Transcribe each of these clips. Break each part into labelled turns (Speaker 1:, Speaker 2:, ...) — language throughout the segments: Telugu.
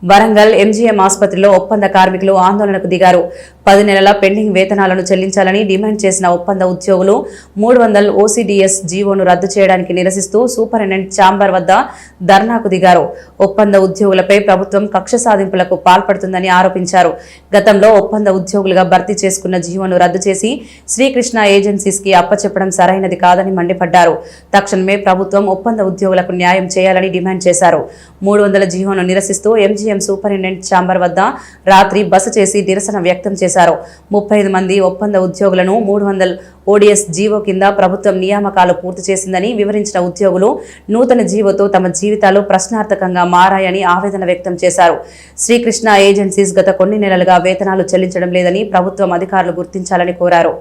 Speaker 1: వరంగల్ ఎంజీఎం ఆసుపత్రిలో ఒప్పంద కార్మికులు ఆందోళనకు దిగారు. 10 నెలల పెండింగ్ వేతనాలను చెల్లించాలని డిమాండ్ చేసిన ఒప్పంద ఉద్యోగులు 300 ఓసీడీఎస్ జీవోను రద్దు చేయడానికి నిరసిస్తూ సూపరింటెండెంట్ ఛాంబర్ వద్ద ధర్నాకు దిగారు. ఒప్పంద ఉద్యోగులపై ప్రభుత్వం కక్ష సాధింపులకు పాల్పడుతుందని ఆరోపించారు. గతంలో ఒప్పంద ఉద్యోగులుగా భర్తీ చేసుకున్న జీవోను రద్దు చేసి శ్రీకృష్ణ ఏజెన్సీస్ కి అప్పచెప్పడం సరైనది కాదని మండిపడ్డారు. తక్షణమే ప్రభుత్వం ఒప్పంద ఉద్యోగులకు న్యాయం చేయాలని డిమాండ్ చేశారు. 300 జీవోను నిరసిస్తూ ఎంజీఎం సూపరింటెండెంట్ ఛాంబర్ వద్ద రాత్రి బస చేసి నిరసన వ్యక్తం చేశారు. 35 మంది ఒప్పంద ఉద్యోగులను 300 ఓడీఎస్ జీవో కింద ప్రభుత్వం నియామకాలు పూర్తి చేసిందని వివరించిన ఉద్యోగులు నూతన జీవోతో తమ జీవితాలు ప్రశ్నార్థకంగా మారాయని ఆవేదన వ్యక్తం చేశారు. శ్రీకృష్ణ ఏజెన్సీస్ గత కొన్ని నెలలుగా వేతనాలు చెల్లించడం లేదని ప్రభుత్వం అధికారులు గుర్తించాలని కోరారు.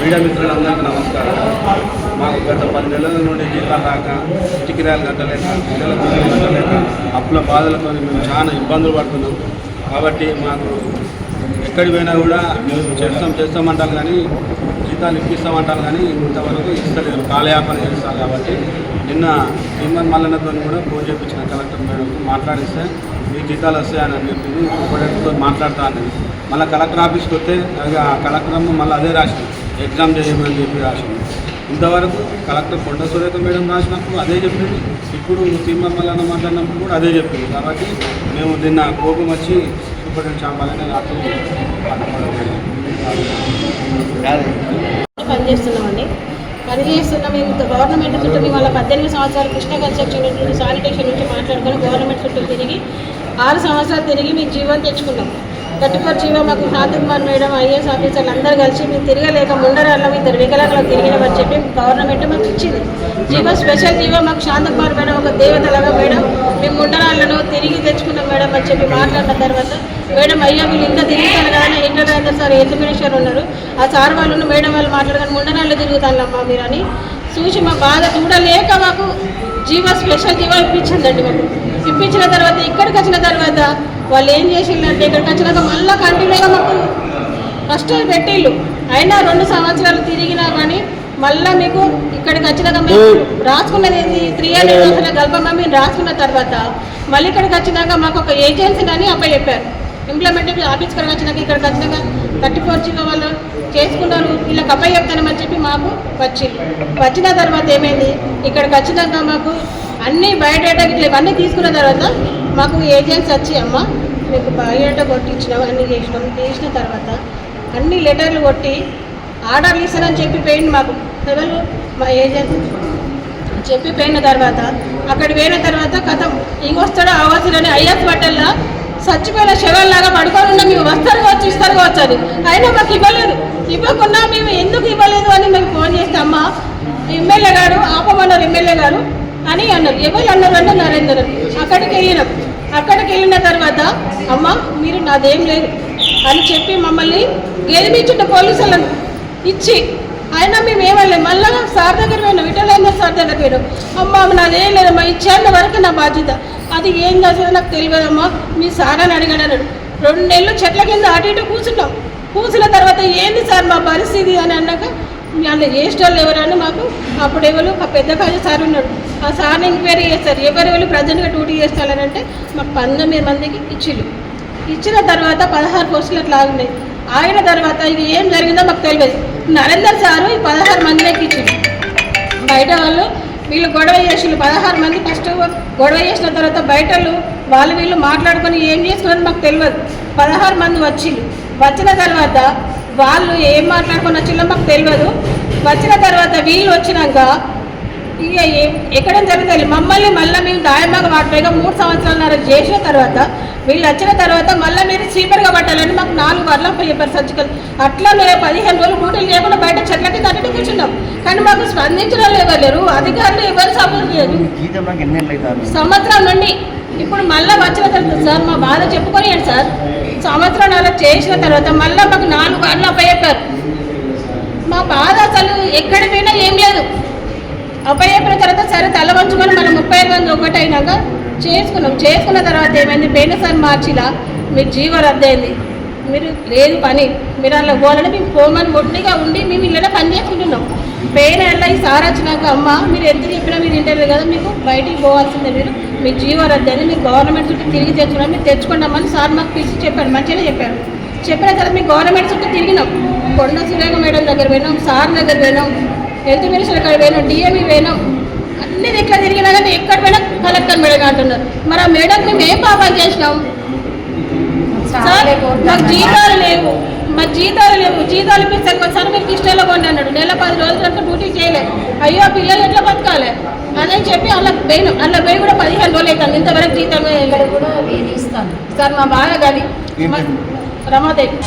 Speaker 2: మీడియా మిత్రులందరికీ నమస్కారం. మాకు గత 10 నెలల నుండి జీతాలు రాక, టికిరాలు కట్టలేక, పిల్లల బిల్లులు కట్టలేక, అప్పుల బాధలతో మేము చాలా ఇబ్బందులు పడుతున్నాం. కాబట్టి మాకు ఎక్కడికి పోయినా కూడా మేము చేస్తామంటారు కానీ జీతాలు ఇప్పిస్తామంటారు కానీ ఇంతవరకు ఇస్తలేదు. కాలయాపన చేస్తారు. కాబట్టి నిన్న హిమన్ మల్లన్నతో కూడా ఫోన్ చేయించిన కలెక్టర్ మేడం మాట్లాడిస్తే మీ జీతాలు వస్తాయని చెప్పింది. ఒకటితో మాట్లాడుతా అన్నది. మళ్ళీ కలెక్టర్ ఆఫీస్కి వస్తే ఆ కలెక్టర్ మళ్ళీ అదే రాసింది, ఎగ్జామ్ చేయమని చెప్పి రాసింది. ఇంతవరకు కలెక్టర్ కొండ సురేఖ మేడం రాసినప్పుడు అదే చెప్పింది, ఇప్పుడు హిమన్ మల్లన్న మాట్లాడినప్పుడు కూడా అదే చెప్పింది. కాబట్టి మేము నిన్న కోపం వచ్చి సూపరింటెండెంట్ ఛాంబర్నే రాత్రి
Speaker 3: పనిచేస్తున్నాం. మేము గవర్నమెంట్ చుట్టూ మేము వాళ్ళ 18 సంవత్సరాలు కృష్ణ కన్స్ట్రక్షన్ నుంచి శానిటేషన్ నుంచి మాట్లాడుకొని గవర్నమెంట్ చుట్టూ తిరిగి 6 సంవత్సరాలు తిరిగి మీకు జీవనం తెచ్చుకున్నాం. 34 జీవో మాకు శాంతకుమార్ మేడం ఐఏఎస్ ఆఫీసర్లు అందరూ కలిసి మేము తిరగలేక ముండరాల్లో 2 వికలాంగులకు తిరిగినామని చెప్పి గవర్నమెంట్ మాకు ఇచ్చింది. జీవో స్పెషల్ జీవో మాకు శాంతకుమార్ మేడం ఒక దేవతలాగా మేడం మేము ముండరాళ్ళను తిరిగి తెచ్చుకున్నాం మేడం అని చెప్పి మాట్లాడిన తర్వాత మేడం అయ్యా వీళ్ళు ఇంత తిరుగుతాను కదా ఇంటర్వ్యూ సార్ హెల్త్ మినిస్టర్ ఉన్నారు, ఆ సార్ వాళ్ళు మేడం వాళ్ళు మాట్లాడగానే ముండరాళ్ళు తిరుగుతానమ్మా మీరు అని చూసి మా బాధ చూడలేక మాకు జీవో స్పెషల్ జీవో ఇప్పించిందండి. మాకు ఇప్పించిన తర్వాత ఇక్కడికి వచ్చిన తర్వాత వాళ్ళు ఏం చేసిందంటే ఇక్కడికి వచ్చినాక మళ్ళీ కంటిన్యూగా మాకు కష్టాలు పెట్టిళ్ళు. అయినా 2 సంవత్సరాలు తిరిగినా కానీ మళ్ళీ మీకు ఇక్కడికి వచ్చినాక మేము రాసుకున్నది ఏంటి 300 గల్పమ్మ మేము రాసుకున్న తర్వాత మళ్ళీ ఇక్కడికి వచ్చినాక మాకు ఒక ఏజెన్సీని అని చెప్పారు. ఇంప్లిమెంటేటివ్ ఆఫీస్ కడికి వచ్చినాక ఇక్కడికి వచ్చినాక 34 జీవో వాళ్ళు చేసుకున్నారు, వీళ్ళకి చెప్తానని చెప్పి మాకు వచ్చిన తర్వాత ఏమైంది ఇక్కడికి వచ్చినాక మాకు అన్నీ బయోడేటా ఇట్లా ఇవన్నీ తీసుకున్న తర్వాత మాకు ఏజెన్సీ వచ్చి అమ్మ మీకు బయోడేటా కొట్టించినాం అన్నీ చేసిన తర్వాత అన్ని లెటర్లు కొట్టి ఆర్డర్లు ఇస్తానని చెప్పి పోయింది. మాకు ఎవరు మా ఏజెన్సీ చెప్పి పోయిన తర్వాత అక్కడికి పోయిన తర్వాత కథం ఇంకొస్తాడో అవసరని ఐఎస్ బట్టల్లో చచ్చిపోయిన శవాల్లాగా పడుకొని ఉన్నా మేము వస్తారు కావచ్చు ఇస్తారు కావచ్చు అని అయినా మాకు ఇవ్వలేదు. ఇవ్వకుండా మేము ఎందుకు ఇవ్వలేదు అని మేము ఫోన్ చేస్తే అమ్మ ఎమ్మెల్యే గారు ఆపమన్నారు ఎమ్మెల్యే గారు అని అన్నారు. ఎవరు అన్నారు అంటే నరేందర్ అక్కడికి వెళ్ళినాం. అక్కడికి వెళ్ళిన తర్వాత అమ్మ మీరు నాదేం లేదు అని చెప్పి మమ్మల్ని గెలిపించుంటే పోలీసులను ఇచ్చి అయినా మేము ఏమలేదు. మళ్ళీ సార్ దగ్గర పోయినాం, విఠలేందర్ సార్ దగ్గర పోయినాం. అమ్మ నాదేం లేదమ్మా ఇచ్చేంత వరకు నా బాధ్యత, అది ఏం కాదు నాకు తెలియదమ్మా మీ సార్ అని అడిగాడు. 2 నెలలు చెట్ల కింద అటు ఇటు కూర్చున్న తర్వాత ఏంది సార్ మా పరిస్థితి అని అన్నాక అందులో చేసేటోళ్ళు ఎవరని మాకు అప్పుడు ఎవరు పెద్ద కాజు సార్ ఉన్నాడు, ఆ సార్ని ఎంక్వైరీ చేస్తారు ఎవరు ప్రజెంట్గా డ్యూటీ చేస్తారని అంటే మాకు 19 మందికి ఇచ్చిన తర్వాత 16 పోస్టులు అట్లా ఆగినాయి. ఆగిన తర్వాత ఇది ఏం జరిగిందో మాకు తెలియదు. నరేందర్ సారు ఈ 16 మందికి ఇచ్చింది. బయట వాళ్ళు వీళ్ళు గొడవ చేసిండు 16 మంది. ఫస్ట్ గొడవ చేసిన తర్వాత బయట వాళ్ళు వీళ్ళు మాట్లాడుకొని ఏం చేసుకున్నది మాకు తెలియదు. 16 మంది వచ్చిన తర్వాత వాళ్ళు ఏం మాట్లాడుకొని వచ్చిందో మాకు తెలియదు. వచ్చిన తర్వాత వీళ్ళు వచ్చినాక ఇక ఎక్కడ జరుగుతుంది మమ్మల్ని మళ్ళీ మేము దాయమాగా వాటిపైగా 3 సంవత్సరాలన్నర చేసిన తర్వాత వీళ్ళు వచ్చిన తర్వాత మళ్ళీ మీరు స్లీపర్గా పట్టాలని మాకు 4 వారాలు చెప్పారు సర్జికల్. అట్లా మేము 15 రోజులు డ్యూటీలు చేయకుండా బయట చెట్ల కింద అన్నిటి కూర్చున్నాం. కానీ మాకు స్పందించిన వాళ్ళు ఎవరు లేరు, అధికారులు ఎవరు సపోర్ట్ లేదు. సంవత్సరం నుండి ఇప్పుడు మళ్ళీ వచ్చిన తర్వాత సార్ మా బాధ చెప్పుకోనియండి సార్. సంవత్సరం అలా చేసిన తర్వాత మళ్ళీ మాకు 4 వార్డులు అప్పయ్యారు. మా బాధ అసలు ఎక్కడ పోయినా ఏం లేదు. అప్పయ్యిన తర్వాత సరే తల వంచుకొని మనం 35 మంది ఒకటి అయినాక చేసుకున్న తర్వాత ఏమైంది, పోయినసారి మార్చిలా మీరు జీవో రద్దయింది, మీరు లేదు పని, మీరు అలా పోవాలని మేము పోమని మొట్టిగా ఉండి మేము ఇళ్ళనే పని చేసుకుంటున్నాం. పెయిన్ అలా ఈ సార్ వచ్చినాక అమ్మ మీరు ఎంత చెప్పినా మీరు ఇంటర్వ్యూ కదా, మీకు బయటికి పోవాల్సిందే, మీ జీవో రద్దయింది, మీరు గవర్నమెంట్ చుట్టూ తిరిగి తెచ్చుకున్నాం, మీరు తెచ్చుకున్నామని సార్ మాకు పిలిచి చెప్పారు, మంచిగానే చెప్పారు. చెప్పిన తర్వాత మీ గవర్నమెంట్ చుట్టూ తిరిగినాం, కొండ సురేఖ మేడం దగ్గర పోయినాం, సార్ దగ్గర పోయినాం, హెల్త్ మినిస్టర్ దగ్గర పోయినాం, డిఎంఈ పోయినాం, అన్ని దిట్లా తిరిగినా కానీ ఎక్కడ పోయినా కలెక్టర్ మేడం అంటున్నారు. మరి ఆ మేడం మేము ఏం పాపం చేసినాం సార్? మాకు జీతాలు లేవు, జీతాలు ఇప్పిస్తారు సార్, మీరు కిష్టంలో కొన్ని అన్నాడు. నెల 10 రోజుల వరకు డ్యూటీ చేయలేదు. అయ్యో పిల్లలు ఎట్లా బతకాలి అని చెప్పి అలా పోయి కూడా 15 రోజులు అవుతాను, ఇంతవరకు జీతం సార్. మా బాగా కానీ రమాదేవి